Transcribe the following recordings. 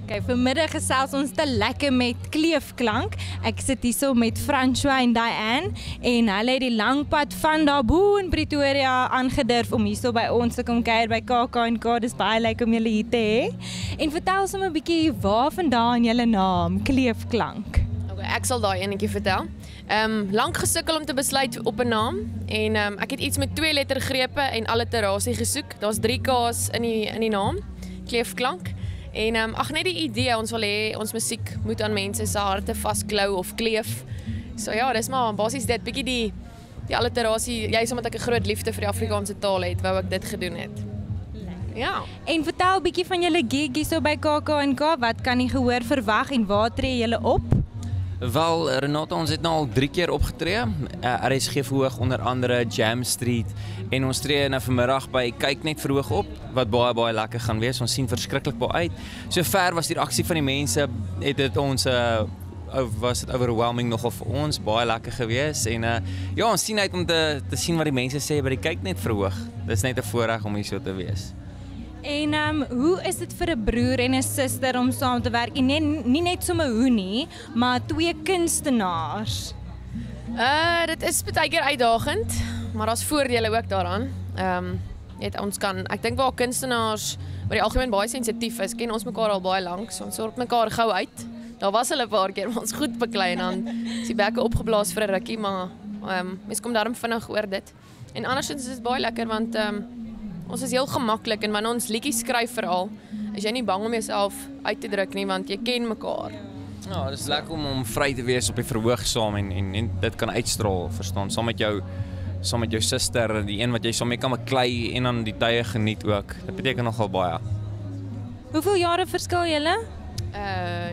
Okay, vanmiddag gesels ons te lekker met Kleefklank. Ek sit hier so met François en Diane en hulle het die lang pad van daarbo in Pretoria aangedurf om hier so by ons te kom kuier by KAK&K. Dis baie lekker om julle hier te hê. En vertel sommer 'n bietjie waar vandaan julle naam, Kleefklank. Okay, ek sal daai enetjie vertel. Lank gesukkel om te besluit op 'n naam en ek het iets met 2 lettergrepe en alliterasie gesoek. Daar's 3 K's in die naam, Kleefklank. En ag net die idee, ons wil hê ons musiek moet aan mense se harte vasklou of kleef. So ja, dis maar basies dit, bietjie die alliterasie, juist omdat ek 'n groot liefde vir die Afrikaanse taal het, wou ek dit gedoen het. Ja. En vertel 'n bietjie van julle gig hier so by KAK&K. Wat kan die gehoor verwag en waar tree julle op? Wel, Renata, ons het nou al 3 keer opgetree. RSG Verhoog, onder andere Jam Street. En ons tree nou vanmiddag by Kyk Net Verhoog op, wat baie lekker gaan wees. Ons sien verskriklik baie uit. So ver was die reaksie van die mense, het dit ons was dit overwhelming nogal vir ons, baie lekker gewees. En ja, ons sien uit om te sien wat die mense sê by die Kyk Net Verhoog. Dis net 'n voorreg om hier so te wees. En hoe is dit vir 'n broer en 'n suster om saam te werk? En nie net sommer hoe nie, maar 2 kunstenaars. Dit is baie keer uitdagend, maar daar's voordele ook daaraan. Ek dink waar kunstenaars oor die algemeen baie sensitief is, ken ons mekaar al baie lank, so ons sort mekaar gou uit. Daar was hulle 'n paar keer waar ons goed beklei en dan is die bekke opgeblaas vir 'n rukkie, maar mens kom daarom vinnig oor dit. En andersins is dit baie lekker want ons is heel gemaklik en wanneer ons liedjies skryf veral, is jy nie bang om jouself uit te druk nie want jy ken mekaar. Ja, dit is lekker om vry te wees op die verhoog saam en dit kan uitstraal, verstaan, saam met jou suster, die een wat jy saam mee kan beklei en dan die tye geniet ook. Dit beteken nogal baie. Hoeveel jare verskil julle?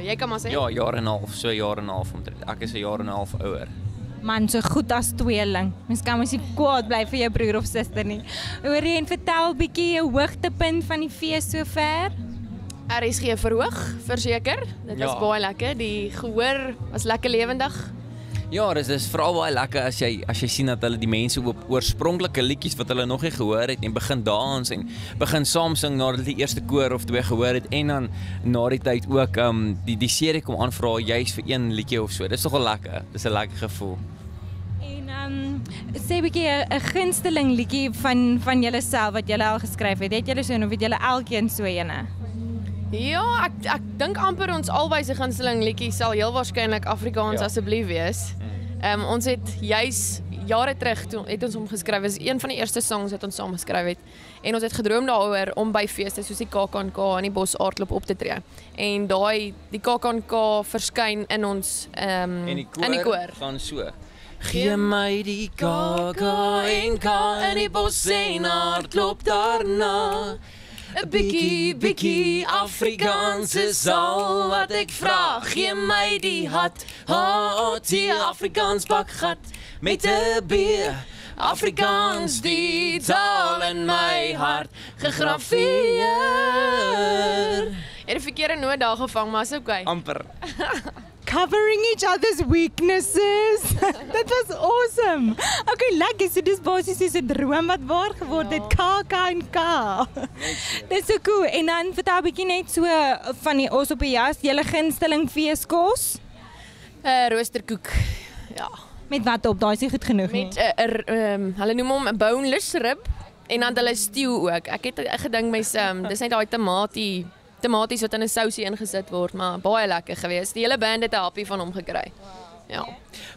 Jy kan maar sê. Ja, jaar en 'n half, so 'n jaar en 'n half omtrent. Ek is 'n jaar en 'n half ouer. Man, so goed as tweeling. Mens kan mos nie kwaad bly vir jou broer of suster nie. Hoorie, en vertel 'n bietjie 'n hoogtepunt van die fees sover. RSG Verhoog, verseker. Dit was baie lekker. Die gehoor was lekker lewendig. Ja, dis veral baie lekker as jy sien dat hulle die mense op oorspronklike liedjies wat hulle nog nie gehoor het en begin dans en begin saam sing nadat hulle die eerste koor of 2 gehoor het en dan na die tyd ook die serie kom aanvra juis vir 1 liedjie of so. Dis nogal lekker. Dis 'n lekker gevoel. En sê 'n bietjie 'n gunsteling liedjie van julle self wat julle al geskryf het. Het julle so een of het julle elkeen so eene? Ja, ek dink amper ons albei se gunsteling liedjie sal heel waarskynlik Afrikaans asseblief wees. Ons het juis jare terug toe het ons hom geskryf. Dit is een van die eerste songs wat ons saam geskryf het. En ons het gedroom daaroor om by feeste soos die KAK&K in die Bos aardklop op te tree. En die KAK&K verskyn in ons in die koor. Gaan so. Gee my die KAK&K in die Bos en aardklop daarna. 'n bietjie Afrikaans is al wat ek vra. Gee my die hot Afrikaans bakgat met 'n bier. Afrikaans die taal in my hart gegraveer. Jy het 'n verkeerde noot daar gevang, maar is okay. Amper. Covering each other's weaknesses. That was awesome. Okay, lekker. So dis basies soos 'n droom wat waar geword het. KAK&K. Dis so cool. En dan vertel 'n bietjie net so van die os op die jas, julle gunsteling feeskos? Roosterkoek. Ja. Met wat op? Daai is nie goed genoeg nie. Met hulle noem hom 'n boneless rib en dan hulle stew ook. Ek het gedink dis net daai tomaties wat in 'n sousie ingesit word, maar baie lekker geweest. Die hele band het 'n happie van hom gekry. Ja.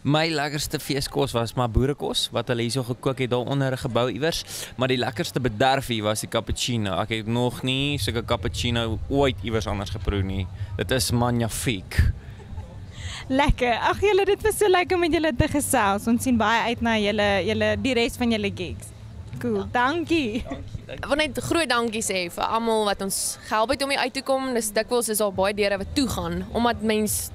My lekkerste feeskos was maar boerekos wat hulle hierso gekook het daar onder 'n gebou iewers, maar die lekkerste bederfie was die cappuccino. Ek het nog nie sulke cappuccino ooit iewers anders geproe nie. Dit is magnifiek. Lekker. Ag julle, dit was so lekker met julle te gesels. Ons sien baie uit na julle die res van julle gigs. Cool. Ja. Dankie. Ek wil net groot dankie sê vir almal wat ons gehelp het om hier uit te kom. Dis dikwels is daar baie deure wat toe gaan omdat mens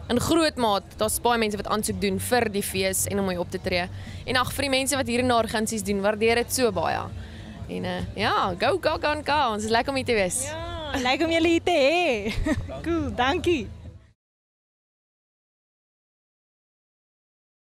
in groot maat, daar's baie mense wat aansoek doen vir die fees en om hier op te tree. En ag vir die mense wat hier en daar gunsies doen, waardeer dit so baie. En ja, go KAK&K. Ons is lekker om hier te wees. Ja, lekker om julle hier te hê. Cool, dankie.